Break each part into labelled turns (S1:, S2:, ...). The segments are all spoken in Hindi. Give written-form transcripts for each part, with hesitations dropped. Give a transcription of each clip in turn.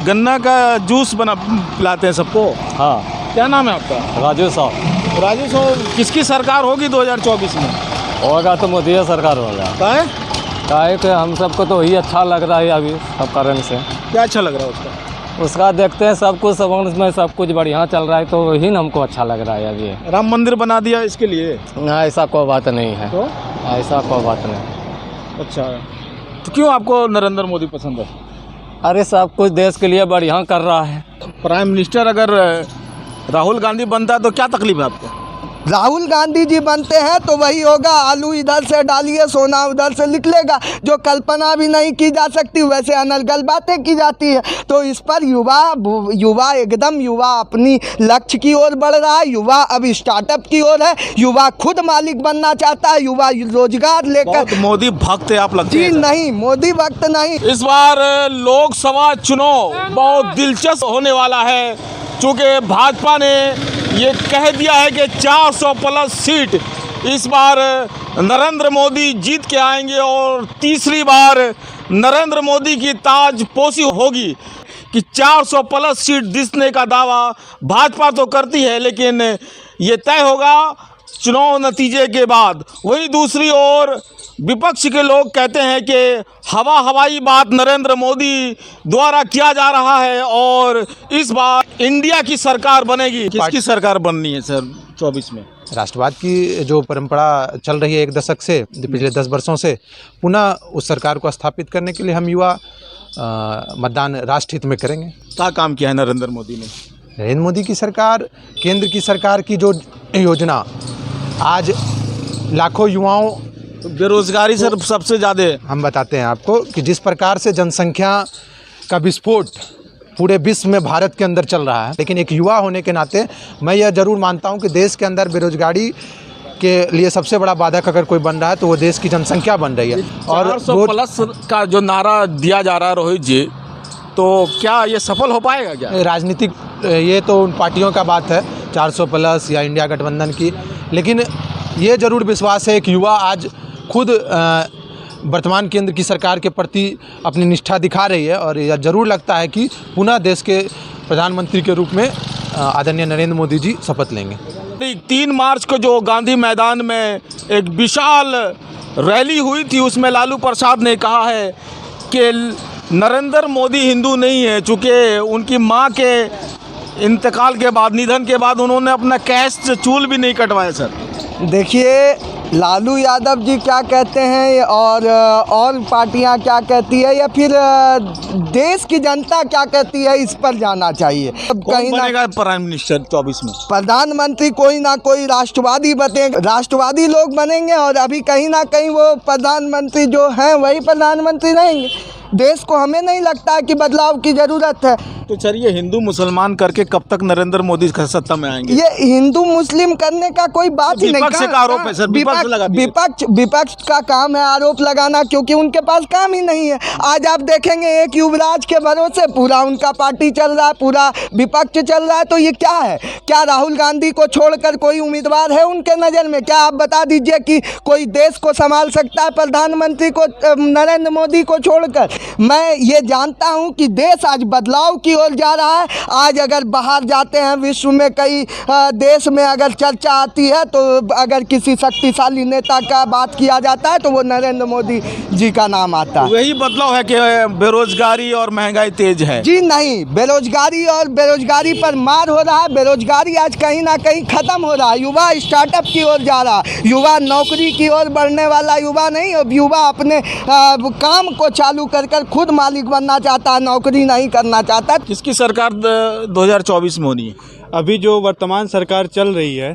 S1: गन्ना का जूस बना पिलाते हैं सबको।
S2: हाँ,
S1: क्या नाम है आपका?
S2: राजू साहब।
S1: राजू साहब, किसकी सरकार होगी 2024 में?
S2: होगा तो मोदी सरकार होगा। काहे कि हम सबको तो वही अच्छा लग रहा है अभी सब कारण से।
S1: क्या अच्छा लग रहा है
S2: उसका देखते हैं सब कुछ में सब कुछ बढ़िया चल रहा है तो वही ना हमको अच्छा लग रहा है अभी।
S1: राम मंदिर बना दिया इसके लिए?
S2: ना, ऐसा कोई बात नहीं है।
S1: तो
S2: ऐसा कोई बात नहीं।
S1: अच्छा, तो क्यों आपको नरेंद्र मोदी पसंद है?
S2: अरे सब कुछ देश के लिए बढ़िया कर रहा है।
S1: प्राइम मिनिस्टर अगर राहुल गांधी बनता है तो क्या तकलीफ है आपको?
S3: राहुल गांधी जी बनते हैं तो वही होगा, आलू इधर से डालिए सोना उधर से निकलेगा। जो कल्पना भी नहीं की जा सकती वैसे अनर्गल बातें की जाती है। तो इस पर युवा एकदम युवा अपनी लक्ष्य की ओर बढ़ रहा है। युवा अब स्टार्टअप की ओर है। युवा खुद मालिक बनना चाहता है। युवा रोजगार लेकर।
S1: मोदी भक्त है आप लगते हैं?
S3: जी नहीं, मोदी भक्त नहीं।
S1: इस बार लोकसभा चुनाव बहुत दिलचस्प होने वाला है, चूँकि भाजपा ने ये कह दिया है कि 400 प्लस सीट इस बार नरेंद्र मोदी जीत के आएंगे और तीसरी बार नरेंद्र मोदी की ताजपोशी होगी कि 400 प्लस सीट जीतने का दावा भाजपा तो करती है, लेकिन ये तय होगा चुनाव नतीजे के बाद। वहीं दूसरी ओर विपक्ष के लोग कहते हैं कि हवाई बात नरेंद्र मोदी द्वारा किया जा रहा है और इस बार इंडिया की सरकार बनेगी। किसकी सरकार बननी है सर 24 में?
S4: राष्ट्रवाद की जो परंपरा चल रही है एक दशक से, पिछले 10 वर्षों से, पुनः उस सरकार को स्थापित करने के लिए हम युवा मतदान राष्ट्र हित में करेंगे।
S1: क्या काम किया है नरेंद्र मोदी ने?
S4: नरेंद्र मोदी की सरकार, केंद्र की सरकार की जो योजना आज लाखों युवाओं,
S1: बेरोजगारी सर सबसे ज़्यादा
S4: हम बताते हैं आपको कि जिस प्रकार से जनसंख्या का विस्फोट पूरे विश्व में भारत के अंदर चल रहा है, लेकिन एक युवा होने के नाते मैं यह जरूर मानता हूं कि देश के अंदर बेरोजगारी के लिए सबसे बड़ा बाधक अगर कोई बन रहा है तो वो देश की जनसंख्या बन रही है। और
S1: 400 प्लस का जो नारा दिया जा रहा है रोहित जी, तो क्या ये सफल हो पाएगा क्या?
S4: राजनीतिक ये तो उन पार्टियों का बात है 400 प्लस या इंडिया गठबंधन की, लेकिन ये जरूर विश्वास है कि युवा आज खुद वर्तमान केंद्र की सरकार के प्रति अपनी निष्ठा दिखा रही है और यह जरूर लगता है कि पुनः देश के प्रधानमंत्री के रूप में आदरणीय नरेंद्र मोदी जी शपथ लेंगे।
S1: 3 मार्च को जो गांधी मैदान में एक विशाल रैली हुई थी, उसमें लालू प्रसाद ने कहा है कि नरेंद्र मोदी हिंदू नहीं है, चूँकि उनकी मां के इंतकाल के बाद, निधन के बाद उन्होंने अपना कैश चूल भी नहीं कटवाया सर।
S3: देखिए, लालू यादव जी क्या कहते हैं और पार्टियां क्या कहती है या फिर देश की जनता क्या कहती है, इस पर जाना चाहिए। अब कहीं
S1: बनेगा प्राइम मिनिस्टर 24 में?
S3: प्रधानमंत्री कोई ना कोई राष्ट्रवादी बनेंगे, राष्ट्रवादी लोग बनेंगे और अभी कहीं ना कहीं वो प्रधानमंत्री जो हैं वही प्रधानमंत्री रहेंगे। देश को हमें नहीं लगता कि बदलाव की ज़रूरत है।
S1: तो चलिए, हिंदू मुसलमान करके कब तक नरेंद्र मोदी सत्ता में आएंगे?
S3: ये हिंदू मुस्लिम करने का कोई बात ही नहीं।
S1: विपक्ष का आरोप है सर,
S3: विपक्ष का काम है आरोप लगाना, क्योंकि उनके पास काम ही नहीं है। आज आप देखेंगे एक युवराज के भरोसे पूरा उनका पार्टी चल रहा है, पूरा विपक्ष चल रहा है। तो ये क्या है? क्या राहुल गांधी को छोड़कर कोई उम्मीदवार है उनके नज़र में? क्या आप बता दीजिए कि कोई देश को संभाल सकता है प्रधानमंत्री को नरेंद्र मोदी को छोड़कर? मैं ये जानता हूँ कि देश आज बदलाव की ओर जा रहा है। आज अगर बाहर जाते हैं विश्व में कई देश में अगर चर्चा आती है तो अगर किसी शक्तिशाली नेता का बात किया जाता है तो वो नरेंद्र मोदी जी का नाम आता है।
S1: वही बदलाव है कि बेरोजगारी और महंगाई तेज है?
S3: जी नहीं, बेरोजगारी पर मार हो रहा है। बेरोजगारी आज कहीं ना कहीं ख़त्म हो रहा है। युवा स्टार्टअप की ओर जा रहा है। युवा नौकरी की ओर बढ़ने वाला युवा नहीं, अब युवा अपने काम को चालू कर खुद मालिक बनना चाहता है, नौकरी नहीं करना चाहता।
S1: किसकी सरकार 2024 में होनी है?
S5: अभी जो वर्तमान सरकार चल रही है,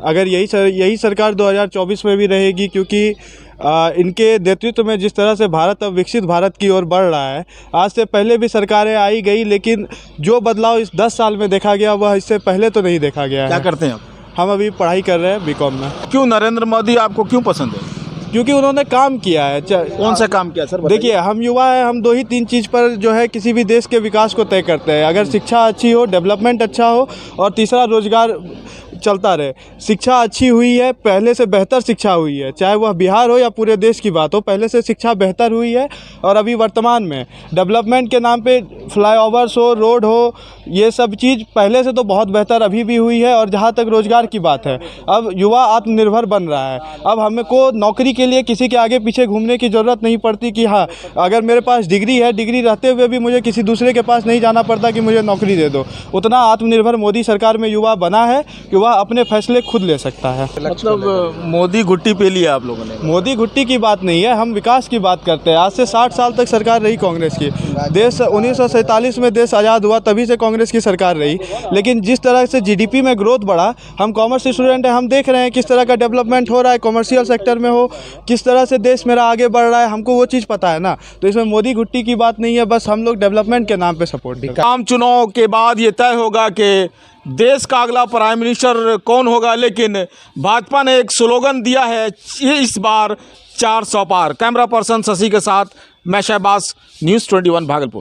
S5: अगर यही सरकार 2024 में भी रहेगी, क्योंकि इनके नेतृत्व में जिस तरह से भारत अब विकसित भारत की ओर बढ़ रहा है। आज से पहले भी सरकारें आई गई, लेकिन जो बदलाव इस 10 साल में देखा गया वह इससे पहले तो नहीं देखा गया है।
S1: क्या करते हैं आप?
S5: हम अभी पढ़ाई कर रहे हैं बीकॉम में।
S1: क्यों नरेंद्र मोदी आपको क्यों पसंद है?
S5: क्योंकि उन्होंने काम किया है।
S1: कौन सा काम किया सर?
S5: देखिए, हम युवा हैं, हम 2 ही 3 चीज़ पर जो है किसी भी देश के विकास को तय करते हैं। अगर शिक्षा अच्छी हो, डेवलपमेंट अच्छा हो, और तीसरा रोजगार चलता रहे। शिक्षा अच्छी हुई है, पहले से बेहतर शिक्षा हुई है, चाहे वह बिहार हो या पूरे देश की बात हो, पहले से शिक्षा बेहतर हुई है। और अभी वर्तमान में डेवलपमेंट के नाम पे फ्लाईओवर्स हो, रोड हो, ये सब चीज़ पहले से तो बहुत बेहतर अभी भी हुई है। और जहाँ तक रोज़गार की बात है, अब युवा आत्मनिर्भर बन रहा है। अब हमें को नौकरी के लिए किसी के आगे पीछे घूमने की ज़रूरत नहीं पड़ती कि हाँ, अगर मेरे पास डिग्री है, डिग्री रहते हुए भी मुझे किसी दूसरे के पास नहीं जाना पड़ता कि मुझे नौकरी दे दो। उतना आत्मनिर्भर मोदी सरकार में युवा बना है कि वह अपने फैसले खुद ले सकता है।
S1: मतलब मोदी घुट्टी पे लिया आप लोगों ने?
S5: मोदी घुट्टी की बात नहीं है, हम विकास की बात करते हैं। आज से 60 साल तक सरकार रही कांग्रेस की। देश 1947 में देश आज़ाद हुआ, तभी से कांग्रेस की सरकार रही। लेकिन जिस तरह से जीडीपी में ग्रोथ बढ़ा, हम कॉमर्स स्टूडेंट हैं, हम देख रहे हैं किस तरह का डेवलपमेंट हो रहा है, कॉमर्शियल सेक्टर में हो, किस तरह से देश मेरा आगे बढ़ रहा है, हमको वो चीज़ पता है ना। तो इसमें मोदी घुट्टी की बात नहीं है, बस हम लोग डेवलपमेंट के नाम पे सपोर्ट करते हैं।
S1: आम चुनाव के बाद ये तय होगा कि देश का अगला प्राइम मिनिस्टर कौन होगा, लेकिन भाजपा ने एक स्लोगन दिया है इस बार 400 पार। कैमरा पर्सन शशि के साथ मैं शहबाज, न्यूज़ 21 भागलपुर।